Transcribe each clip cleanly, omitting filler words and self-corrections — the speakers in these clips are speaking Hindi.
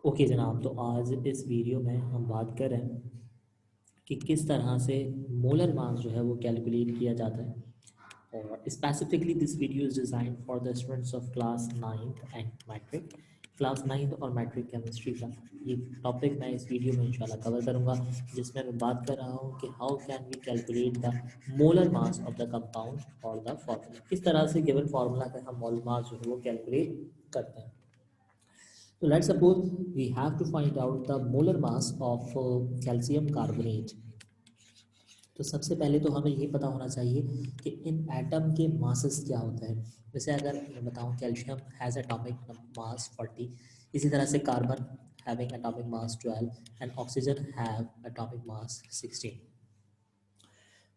ओके जनाब, तो आज इस वीडियो में हम बात कर रहे हैं कि किस तरह से मोलर मास जो है वो कैलकुलेट किया जाता है। और specifically this video is design for the students of class 9th and matric. Class 9th और मैट्रिक केमिस्ट्री का ये टॉपिक मैं इस वीडियो में इंशाल्लाह कवर करूँगा, जिसमें मैं बात कर रहा हूँ कि how can we calculate the molar mass of the compound और द फार्मूला, किस तरह से गिवन फार्मूला का हम मोलर मास जो है वो कैलकुलेट करते हैं। So let's suppose we have to find out the molar mass of calcium carbonate. तो सबसे पहले तो हमें ये पता होना चाहिए कि इन एटम के मासेस क्या होता है। जैसे अगर मैं बताऊँ कैल्शियम हैज़ एटॉमिक मास 40, इसी तरह से carbon having atomic mass 12 and oxygen have atomic mass 16।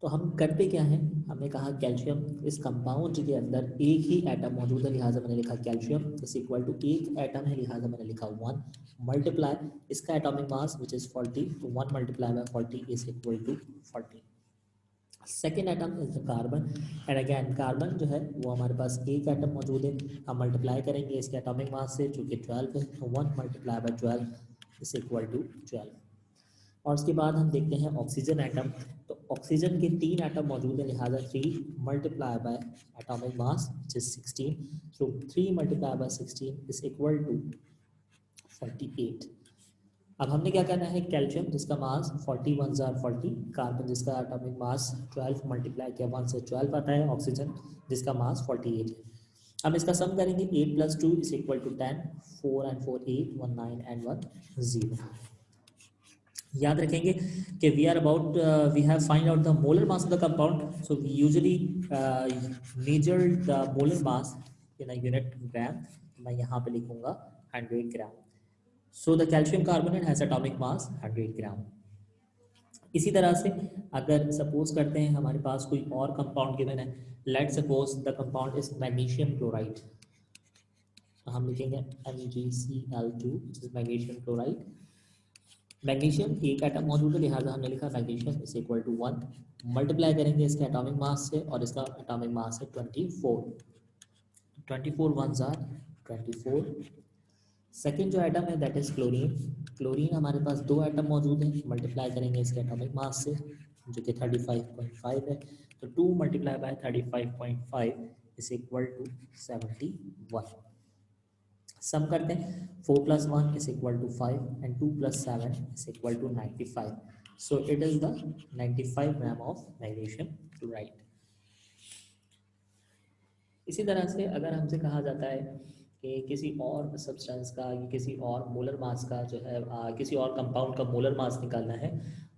तो हम करते क्या हैं, हमने कहा कैल्शियम इस कंपाउंड के अंदर एक ही एटम मौजूद है, लिहाजा मैंने लिखा कैल्शियम इज इक्वल टू एक एटम है, लिहाजा मैंने लिखा 1 मल्टीप्लाई इसका एटॉमिक मास विच इज़ 40, तो 1 multiply by 40 is equal to 40। Second atom is the carbon and again carbon जो है वो हमारे पास एक एटम मौजूद है, हम मल्टीप्लाई करेंगे इसके एटॉमिक मास से जो कि 12 है, तो 1 multiply by 12 is equal to 12। और उसके बाद हम देखते हैं ऑक्सीजन एटम। तो ऑक्सीजन के 3 एटम मौजूद है, लिहाजा 3 multiply by atomic mass which is 16, so 3 multiply by 16 is equal to 48। अब हमने क्या करना है, कैल्शियम जिसका मास 41 जार 40, कार्बन जिसका एटॉमिक मास 12 मल्टीप्लाई किया 1 से 12 आता है, ऑक्सीजन जिसका मास 48 है। हम इसका सम करेंगे 8 plus 2 is equal to 10, 4 and 4 8, 1 9 and 1 0। याद रखेंगे कि we are about we have find out the molar mass of the compound, so we usually measure the molar mass in a unit gram. मैं यहाँ पे लिखूंगा 100 gram. So the calcium carbonate has atomic mass 100 gram. इसी तरह से अगर सपोज करते हैं हमारे पास कोई और कंपाउंड गिवन है, let suppose the compound is magnesium chloride, तो हम लिखेंगे MgCl2 मैग्नीशियम क्लोराइड। मैग्नीशियम एक एटम मौजूद है, लिहाजा हमने लिखा magnesium is equal to 1 multiply करेंगे इसके एटॉमिक मास से, और इसका एटॉमिक मास है 24, 24 1 जार 24। सेकेंड जो एटम है दैट इज क्लोरीन। क्लोरीन हमारे पास 2 एटम मौजूद हैं, मल्टीप्लाई करेंगे इसके एटॉमिक मास से जो कि 35.5 है, तो 2 multiply by 35.5 is equal to 71। Sum करते हैं 4 plus 1 is equal to 5 and 2 plus 7 is equal to 95, so it is the 95 gram of magnesium chloride. इसी तरह से अगर हमसे कहा जाता है कि किसी और सब्सटेंस का या किसी और मोलर मास का जो है किसी और कंपाउंड का मोलर मास निकालना है,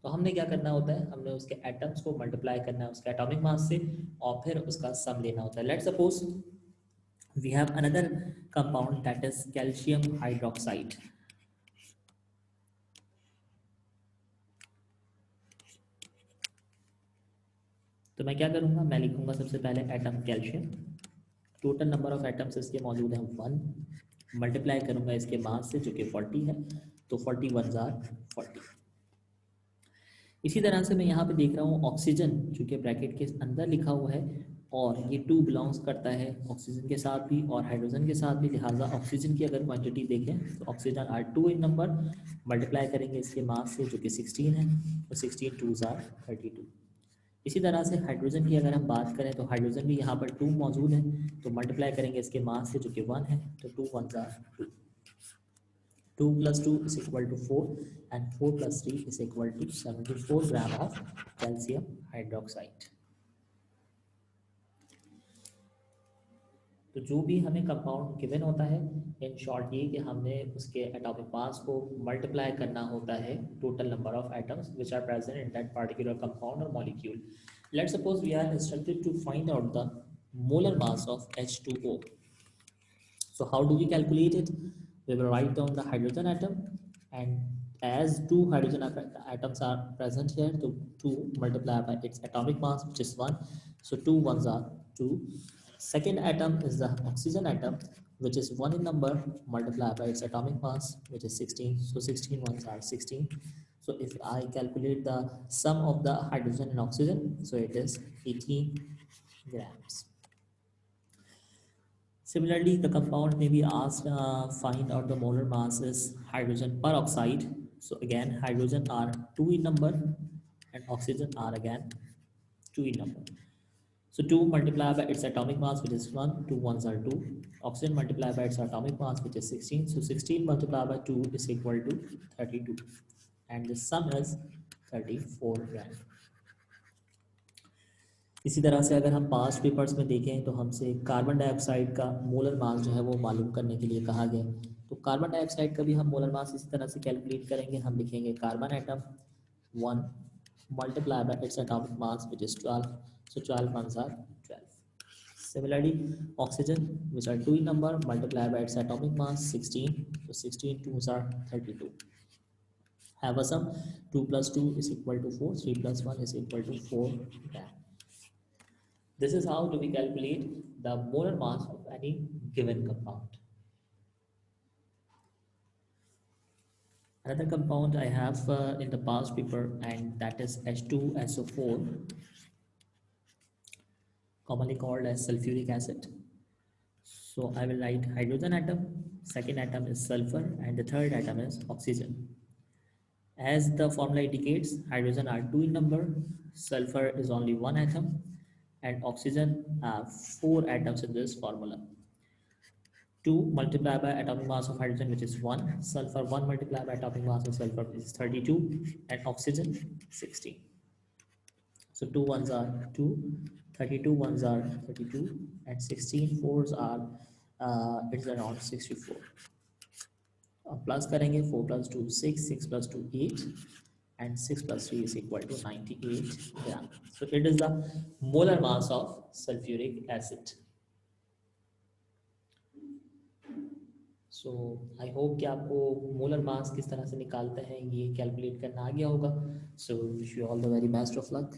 तो हमने क्या करना होता है, हमने उसके एटम्स को मल्टीप्लाई करना है उसके एटॉमिक मास से और फिर उसका सम लेना होता है। Let's suppose we have another compound that is calcium hydroxide। तो मैं क्या करूंगा, मैं लिखूंगा सबसे पहले atom calcium, total number of atoms इसके मौजूद हैं 1, मल्टीप्लाई करूंगा इसके मास से जो कि 40 है, तो 41 जार 40। इसी तरह से मैं यहाँ पे देख रहा हूँ ऑक्सीजन जो कि ब्रैकेट के अंदर लिखा हुआ है, और ये 2 बिलोंग्स करता है ऑक्सीजन के साथ भी और हाइड्रोजन के साथ भी, लिहाजा ऑक्सीजन की अगर क्वांटिटी देखें तो oxygen are 2 in number, multiply करेंगे इसके मास से जो कि 16 है, तो 16 2 जार 32। इसी तरह से हाइड्रोजन की अगर हम बात करें तो हाइड्रोजन भी यहाँ पर 2 मौजूद है, तो मल्टीप्लाई करेंगे इसके मास से जो कि 1 है, तो 2 1 jar 2, 2 plus 2 is equal to 4 and 4 plus 3 is equal to 74 gram of calcium hydroxide। तो जो भी हमें कंपाउंड गिवन होता है, इन शॉर्ट ये कि हमने उसके एटॉमिक मास को मल्टीप्लाई करना होता है total number of atoms which are present in that particular compound और molecule. Let's suppose we are instructed to find out the molar mass of H2O। So how do we calculate it? We will write down the hydrogen atom, and as 2 hydrogen atoms are present here, so 2 multiplied by its atomic mass which is 1, so 2 ones are 2. Second atom is the oxygen atom which is 1 in number, multiplied by its atomic mass which is 16, so 16 ones are 16. So if I calculate the sum of the hydrogen and oxygen, so it is 18 grams. Similarly, the compound may be asked find out the molar masses hydrogen peroxide. So again, hydrogen are 2 in number and oxygen are again 2 in number. So 2 multiplied by its atomic mass, which is 1, 2 ones are 2. Oxygen multiplied by its atomic mass, which is 16. So 16 multiplied by 2 is equal to 32. And the sum is 34 gram. इसी तरह से अगर हम पास्ट पेपर्स में देखें तो हमसे कार्बन डाइऑक्साइड का मोलर मास जो है वो मालूम करने के लिए कहा गया। तो कार्बन डाइऑक्साइड का भी हम मोलर मास इसी तरह से कैलकुलेट करेंगे। हम लिखेंगे carbon atom 1 multiplied by its atomic mass, which is 12. So 12 ones are 12. Similarly, oxygen, which are 2 in number, multiplied by its atomic mass 16. So 16 twos are 32. Have a sum. 2 plus 2 is equal to 4. 3 plus 1 is equal to 4 gram. This is how do we calculate the molar mass of any given compound. Another compound I have in the past paper, and that is H2SO4, commonly called as sulfuric acid. So I will write hydrogen atom, second atom is sulfur, and the third atom is oxygen. As the formula indicates, hydrogen are 2 in number, sulfur is only 1 atom, and oxygen have 4 atoms in this formula. 2 multiplied by atomic mass of hydrogen, which is 1, sulfur 1 multiplied by atomic mass of sulfur is 32, and oxygen 16. So 2 ones are 2, 32 ones are 32, and 16 fours are it's around 64. अब प्लस करेंगे 4 plus 2 6, 6 plus 2 8, and 6 plus 3 is equal to 98 gram. So it is the molar mass of sulfuric acid. So I hope कि आपको मोलर मास किस तरह से निकालते हैं ये कैलकुलेट करना आ गया होगा. So wish you all the very best of luck.